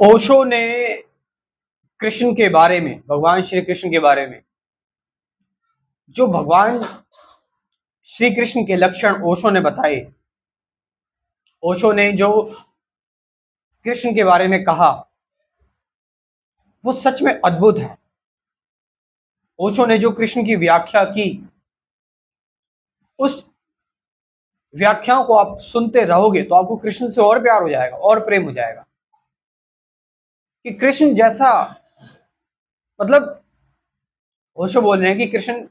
ओशो ने कृष्ण के बारे में, भगवान श्री कृष्ण के बारे में, जो भगवान श्री कृष्ण के लक्षण ओशो ने बताए, ओशो ने जो कृष्ण के बारे में कहा, वो सच में अद्भुत है। ओशो ने जो कृष्ण की व्याख्या की, उस व्याख्याओं को आप सुनते रहोगे तो आपको कृष्ण से और प्यार हो जाएगा और प्रेम हो जाएगा कि कृष्ण जैसा, मतलब ओशो बोल रहे हैं कि कृष्ण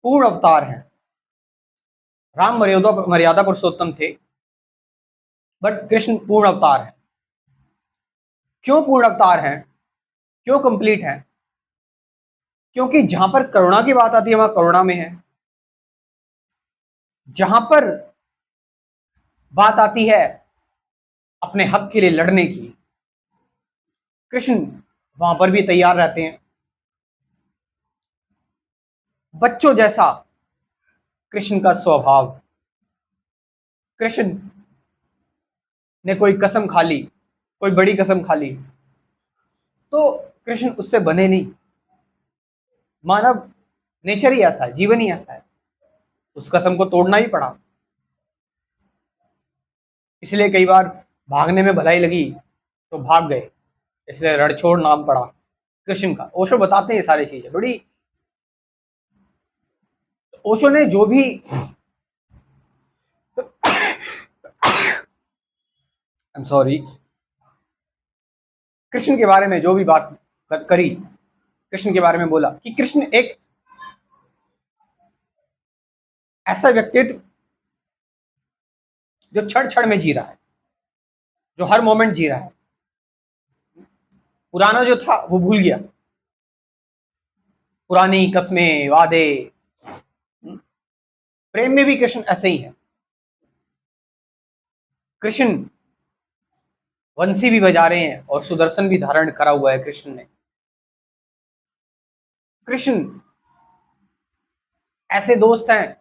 पूर्ण अवतार हैं। राम मर्यादा मर्यादा पुरुषोत्तम थे, बट कृष्ण पूर्ण अवतार है। क्यों पूर्ण अवतार हैं? क्यों कंप्लीट हैं? क्योंकि जहां पर करुणा की बात आती है वहां करुणा में है, जहां पर बात आती है अपने हक के लिए लड़ने की, कृष्ण वहां पर भी तैयार रहते हैं। बच्चों जैसा कृष्ण का स्वभाव। कृष्ण ने कोई कसम खा ली, कोई बड़ी कसम खा ली, तो कृष्ण उससे बने नहीं। मानव नेचर ही ऐसा है, जीवन ही ऐसा है, उस कसम को तोड़ना ही पड़ा। इसलिए कई बार भागने में भलाई लगी तो भाग गए, इसलिए रणछोड़ नाम पड़ा कृष्ण का। ओशो बताते हैं ये सारी चीजें बड़ी। ओशो ने जो भी आई एम सॉरी, कृष्ण के बारे में जो भी बात करी, कृष्ण के बारे में बोला कि कृष्ण एक ऐसा व्यक्तित्व जो क्षण क्षण में जी रहा है, जो हर मोमेंट जी रहा है। पुराना जो था वो भूल गया, पुरानी कस्में वादे। प्रेम में भी कृष्ण ऐसे ही है। कृष्ण वंशी भी बजा रहे हैं और सुदर्शन भी धारण करा हुआ है कृष्ण ने। कृष्ण ऐसे दोस्त हैं,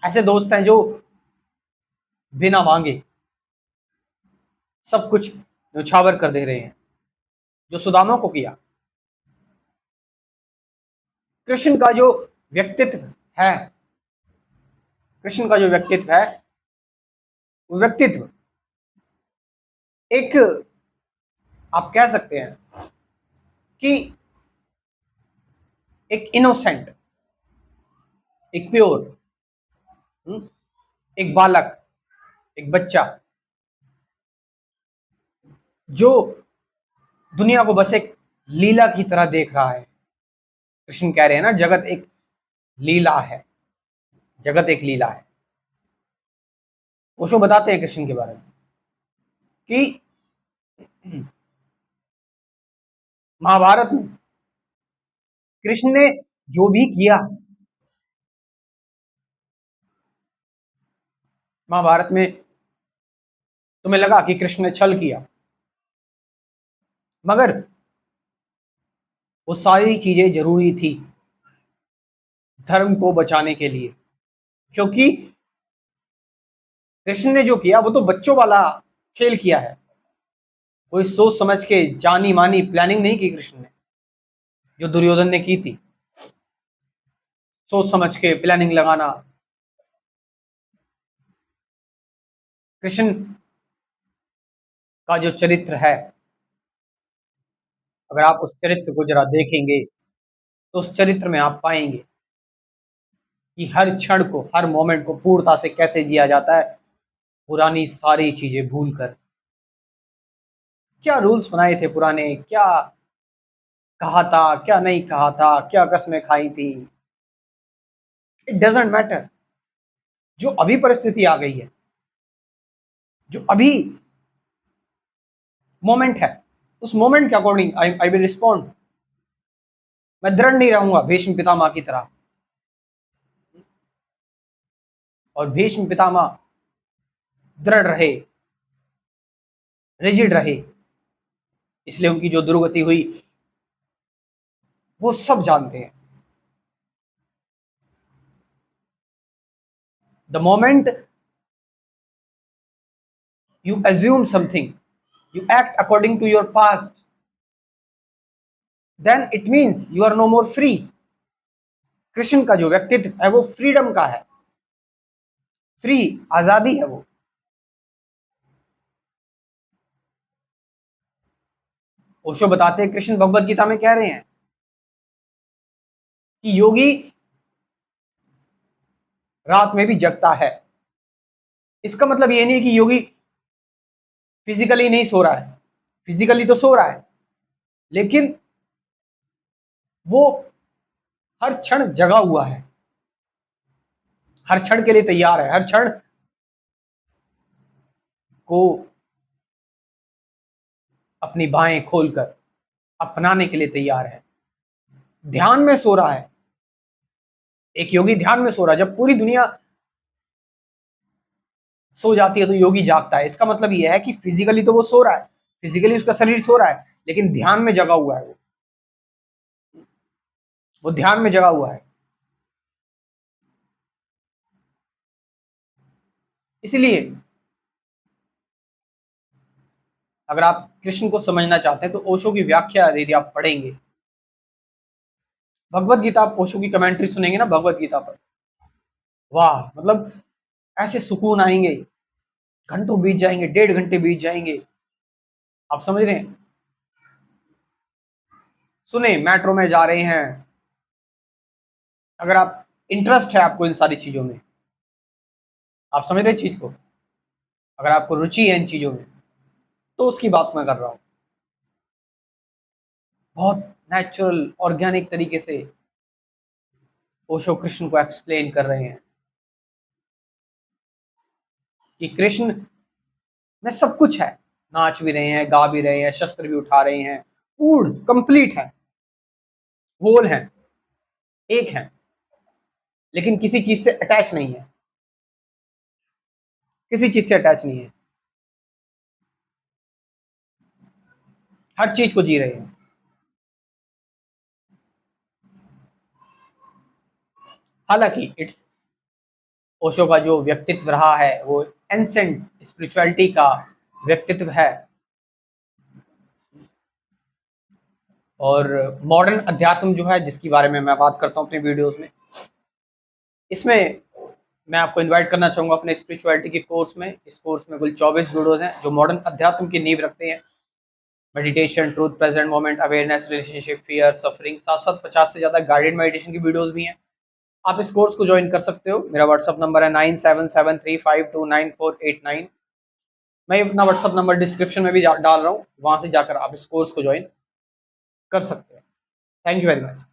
ऐसे दोस्त हैं जो बिना मांगे सब कुछ न्यौछावर कर दे रहे हैं, जो सुदामा को किया। कृष्ण का जो व्यक्तित्व है, कृष्ण का जो व्यक्तित्व है, वो व्यक्तित्व एक, आप कह सकते हैं कि एक इनोसेंट, एक प्योर, एक बालक, एक बच्चा जो दुनिया को बस एक लीला की तरह देख रहा है। कृष्ण कह रहे हैं ना, जगत एक लीला है, जगत एक लीला है। ओशो बताते हैं कृष्ण के बारे में कि महाभारत में कृष्ण ने जो भी किया, महाभारत में तुम्हें लगा कि कृष्ण ने छल किया, मगर वो सारी चीजें जरूरी थी धर्म को बचाने के लिए। क्योंकि कृष्ण ने जो किया वो तो बच्चों वाला खेल किया है, कोई सोच समझ के जानी मानी प्लानिंग नहीं की कृष्ण ने। जो दुर्योधन ने की थी, सोच समझ के प्लानिंग लगाना। कृष्ण का जो चरित्र है, अगर आप उस चरित्र को जरा देखेंगे तो उस चरित्र में आप पाएंगे कि हर क्षण को, हर मोमेंट को पूर्णता से कैसे जिया जाता है, पुरानी सारी चीजें भूलकर। क्या रूल्स बनाए थे पुराने, क्या कहा था, क्या नहीं कहा था, क्या कस्में खाई थी, इट डजेंट मैटर। जो अभी परिस्थिति आ गई है, जो अभी मोमेंट है, उस मोमेंट के अकॉर्डिंग आई विल रिस्पॉन्ड। मैं दृढ़ नहीं रहूंगा भीष्म पितामह की तरह, और भीष्म पितामह दृढ़ रहे, रिजिड रहे, इसलिए उनकी जो दुर्गति हुई वो सब जानते हैं। The moment you assume something, you act according to your past, then it means you are no more free. Krishna का जो व्यक्तित्व है वो फ्रीडम का है, फ्री, आजादी है वो। ओशो बताते हैं, कृष्ण भगवत गीता में कह रहे हैं कि योगी रात में भी जगता है। इसका मतलब ये नहीं कि योगी फिजिकली नहीं सो रहा है, फिजिकली तो सो रहा है, लेकिन वो हर क्षण जगा हुआ है, हर क्षण के लिए तैयार है, हर क्षण को अपनी बाहें खोलकर अपनाने के लिए तैयार है। ध्यान में सो रहा है, एक योगी ध्यान में सो रहा है। जब पूरी दुनिया सो जाती है तो योगी जागता है। इसका मतलब यह है कि फिजिकली तो वो सो रहा है, फिजिकली उसका शरीर सो रहा है, लेकिन ध्यान में जगा हुआ है, वो ध्यान में जगा हुआ है। इसलिए अगर आप कृष्ण को समझना चाहते हैं तो ओशो की व्याख्या यदि आप पढ़ेंगे, भगवत गीता, आप ओशो की कमेंट्री सुनेंगे ना भगवत गीता पर, वाह, मतलब ऐसे सुकून आएंगे, घंटों बीत जाएंगे, 1.5 घंटे बीत जाएंगे। आप समझ रहे हैं? सुने, मेट्रो में जा रहे हैं, अगर आप इंटरेस्ट है आपको इन सारी चीजों में, आप समझ रहे चीज को, अगर आपको रुचि है इन चीजों में, तो उसकी बात मैं कर रहा हूं। बहुत नेचुरल, ऑर्गेनिक तरीके से ओशो कृष्ण को एक्सप्लेन कर रहे हैं कि कृष्ण में सब कुछ है, नाच भी रहे हैं, गा भी रहे हैं, शस्त्र भी उठा रहे हैं, पूर्ण कंप्लीट है, होल है, एक है, लेकिन किसी चीज से अटैच नहीं है, किसी चीज से अटैच नहीं है, हर चीज को जी रहे हैं। हालांकि इट्स ओशो का जो व्यक्तित्व रहा है वो एंसेंट स्पिरिचुअलिटी का व्यक्तित्व है, और मॉडर्न अध्यात्म जो है, जिसके बारे में मैं बात करता हूँ अपनी वीडियोस में, इसमें मैं आपको इनवाइट करना चाहूँगा अपने स्पिरिचुअलिटी के कोर्स में। इस कोर्स में कुल 24 वीडियोस हैं जो मॉडर्न अध्यात्म की नींव रखते हैं। Meditation, truth, present moment, awareness, relationship, fear, suffering, साथ साथ 50 से ज़्यादा गाइडेड मेडिटेशन की वीडियोस भी हैं। आप इस कोर्स को ज्वाइन कर सकते हो। मेरा व्हाट्सअप नंबर है 9773529489। मैं अपना व्हाट्सअप नंबर डिस्क्रिप्शन में भी डाल रहा हूँ, वहाँ से जाकर आप इस कोर्स को ज्वाइन कर सकते हैं। Thank you very much.